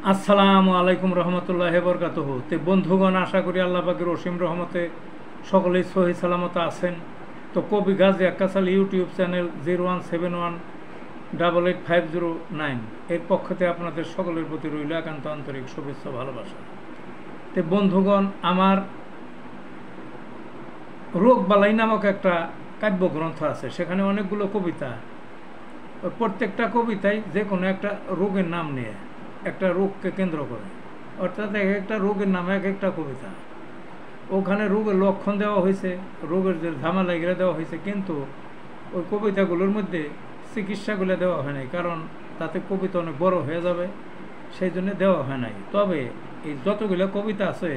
আসসালামু আলাইকুম রহমতুল্লাহ বরকাতুহু। তে বন্ধুগণ, আশা করি আল্লাহ পাকের অসীম রহমতে সকলেই সহি সালামত আছেন। তো কবি গাজী আক্কাস আলী ইউটিউব চ্যানেল 0171885009 এর পক্ষতে আপনাদের সকলের প্রতি রইল একান্ত আন্তরিক শুভেচ্ছা ভালোবাসা। তে বন্ধুগণ, আমার রোগবালাই নামক একটা কাব্যগ্রন্থ আছে, সেখানে অনেকগুলো কবিতা। প্রত্যেকটা কবিতায় যে কোনো একটা রোগের নাম নিয়ে, একটা রোগকে কেন্দ্র করে, অর্থাৎ এক একটা রোগের নামে এক একটা কবিতা। ওখানে রোগের লক্ষণ দেওয়া হয়েছে, রোগের যে ঝামেলা এগুলো দেওয়া হয়েছে, কিন্তু ওই কবিতাগুলোর মধ্যে চিকিৎসাগুলো দেওয়া হয় নাই, কারণ তাতে কবিতা অনেক বড় হয়ে যাবে, সেই জন্য দেওয়া হয় নাই। তবে এই যতগুলো কবিতা আছে,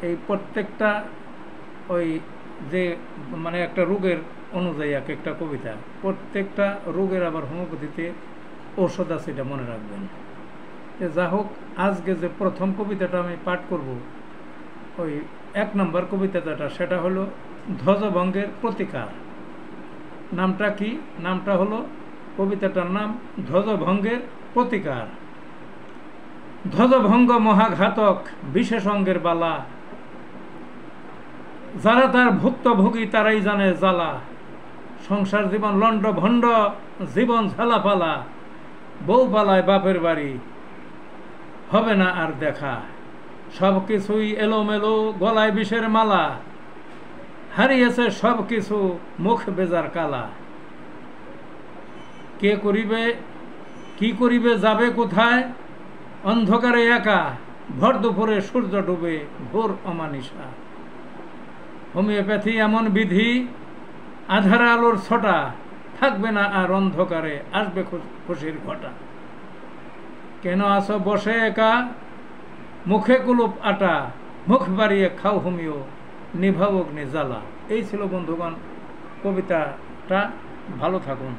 এই প্রত্যেকটা ওই যে মানে একটা রোগের অনুযায়ী এক একটা কবিতা, প্রত্যেকটা রোগের আবার হোমিওপ্যাথিতে ঔষধ আছে, এটা মনে রাখবেন। যা হোক, আজকে যে প্রথম কবিতাটা আমি পাঠ করব, ওই 1 নম্বর কবিতাটা, সেটা হলো ধ্বজভঙ্গের প্রতিকার। নামটা কি? নামটা হলো, কবিতাটার নাম ধ্বজভঙ্গের প্রতিকার। ধ্বজভঙ্গ মহাঘাতক বিশেষ অঙ্গের বালা, যারা তার ভুক্তভোগী তারাই জানে জ্বালা। সংসার জীবন লন্ড ভণ্ড, জীবন ঝালাপালা, বউ পালায় বাপের বাড়ি, হবে না আর দেখা। সব কিছুই এলোমেলো, গলায় বিষের মালা, হারিয়েছে সব কিছু, মুখ বেজার কালা। কে করিবে, কি করিবে, যাবে কোথায়? অন্ধকারে একা, ভর দুপুরে সূর্য ডুবে, ঘোর অমানিসা। হোমিওপ্যাথি এমন বিধি, আধার আলোর ছটা, থাকবে না আর অন্ধকারে, আসবে খুশির ঘটা। কেন আসো বসে একা, মুখে কুলুপ আটা, মুখ বাড়িয়ে খাও হোমিও, নিভাও অগ্নি জ্বালা। এই ছিল বন্ধুগণ কবিতাটা। ভালো থাকুন।